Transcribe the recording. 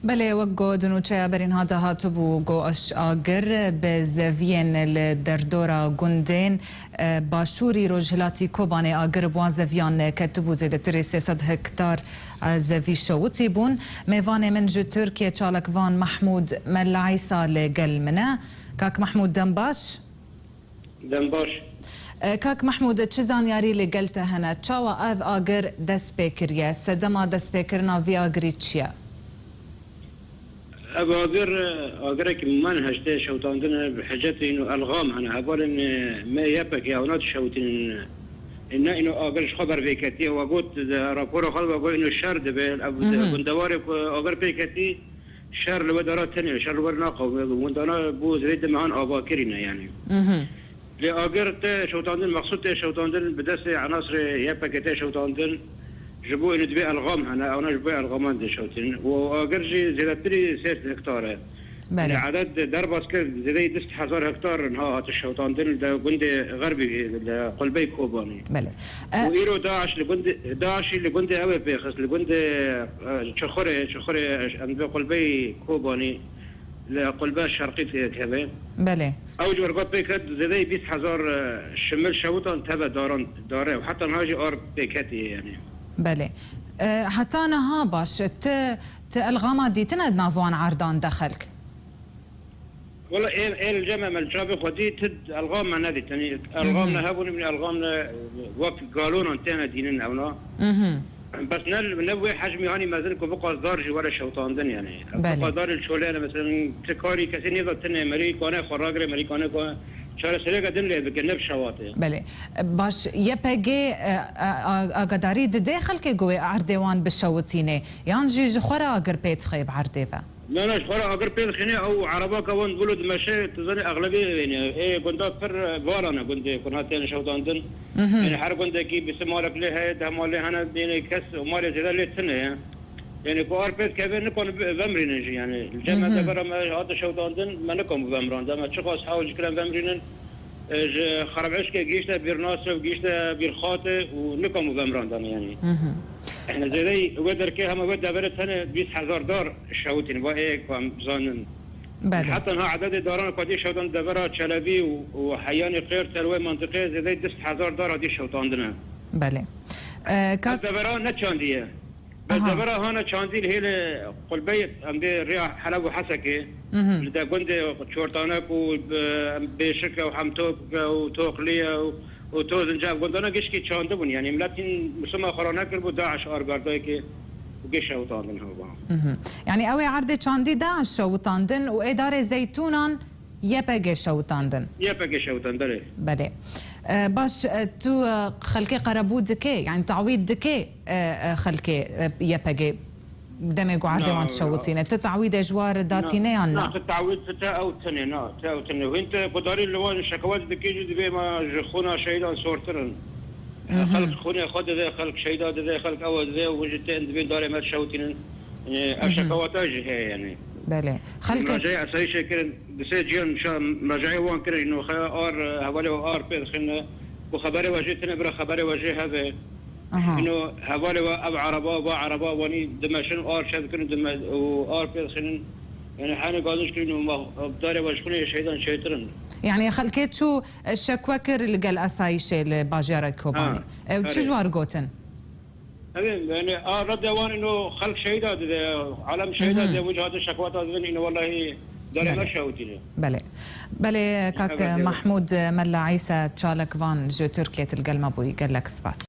بله وگو دنوچه برین هادا هاتبو گو اش آگر به زوین الدردورا گندین باشوری رجلاتی کوبانه آگر بوان زویان کتبو زیده تری 300 هکتار زوی شوتی بون میوان من جو ترکیه چالکوان محمود ملعیسا لگل منه کاک محمود دنباش کاک محمود چه زانیاری لگلته هنه چاوا او آگر دست بکریه سدما دست بکرنا وی آگری چیه؟ اگر من هشته شوتاندن بحجت اینو الغام هنه اول ما یپک یا اونات شوتین اینو اگرش خبر بیکتی و گفت راپور خال و گفت اینو شر دبل گندوار اگر بیکتی شر لو دارات تنه شر ور ناقو گندانا بو زرید مهان آبا کرینه یعنی لی اگر ته شوتاندن مقصود ته شوتاندن بدست عناصر یپک ته شوتاندن جبو إنه تبيع الغام أنا أو نجبو الغامان دي شوتين وأجرجي زيادتري 6 هكتار يعني عدد درباس كده زي 10,000 هكتار نها الشوطان دين ده جندي غربي قلبي كوباني بله وإيرو داعش اللي جندي أوي بيخس اللي جندي شخوري عند قلبي كوباني لقلبي الشرقي كذا بله أوج ورقات بيكت زي 20,000 شمال شوطان تبع داره وحتى نهاجي أرب بيكتي يعني بله حتى أنا ها باش الغامات دي تند نافوان عردان دخلك والله إيه الجمع من الجابق ودي تد الغام ما نادي تاني الغامنا هابون من الغامنا وقت قالون انتنا دينين أونا بس نبوي حجمي هاني ما زلكو بقى دارجي ولا شوطاندن يعني بقى دار الشولانة مثلا تكاري كثير نيضا تنه مريكانه خراجر مريكانه شهر سرقة دنيا بجنب شواطئ. بله باش يبقى أقداري داخل كجوي عردوان بالشوطينة يعني جي خورا أقر بيت خيب عردفة. لا خورا أقر بيت خني أو عربا كون بلد مشي تظني أغلبية يعني إيه كنت أكثر فارانا كنت هاتين شوطان دن يعني حرب كنت كي بسمالك ليه ده مالي هنا يعني كس ومالي زي اللي تنه يعني كوار بيت كيفين نكون بمرين يعني الجامعة ده برا ما هذا شوطان دن ما نكون بمران ده ما تشخص حاول كلام بمرين خرب عشق جيشنا بيرناصر وجيشنا بيرخاطه ونكم بمران ده يعني احنا زي ودر كي هم ود برت هنا 20,000 دار شوتين وايه كم زانن حتى ها عدد داران قدي شوطان دبره شلبي وحياني غير تلوي منطقه زي 10,000 دار هذه شوطان دنا بله دبره نتشانديه بس دبره هنا تشانديل هي قلبي ام رياح حلب وحسكه لدا قند شورتانك وبشكه وحمتوك وتوقليه وتوزن جاب قندنا قشكي تشاندبون يعني ملاتين مسمى خرانك البو داعش ارغاردايك وقش شوطاندن هو يعني اوي عرض تشاندي داعش شوطاندن واداره زيتونان يبقى شوطاندن بله باش تو خلكي قربو دكي يعني تعويض دكي خلكي يبقى دمجوا عردوان شوطينه تتعويض اجوار داتينه عنا لا التعويض تا او تنه وانت قداري اللي هو الشكوات دكي جد ما خونا شهيدا صورترن خلق خوني خد ذا خلق شهيدا ذا خلق اول ذا وجدتين دبين داري ما شوطين يعني الشكوات اجي يعني بله خلك مراجعي اساي شكل بسجل مشان مراجعي وان كره انه خيار حوالي ار بيد خلنا وخبري وجهتنا برا خبري وجه هذا انه حوالي اب عربا وني دمشن ار شاد كن دم وار بيد خلنا يعني حنا قاعدين نشكي انه بداري وجهنا شهيدا شيطرن يعني خلكيت شو الشكوكر اللي قال اسايش الباجيرا كوباني شو جوار قوتن يعني رد وان انه خلق شهيدات علم شهيدات وجهات الشكوات انه والله داري ما شاوتينه بله كاك محمود ملا عيسى تشالك فان جو تركيا القلمه بوي قال لك سباس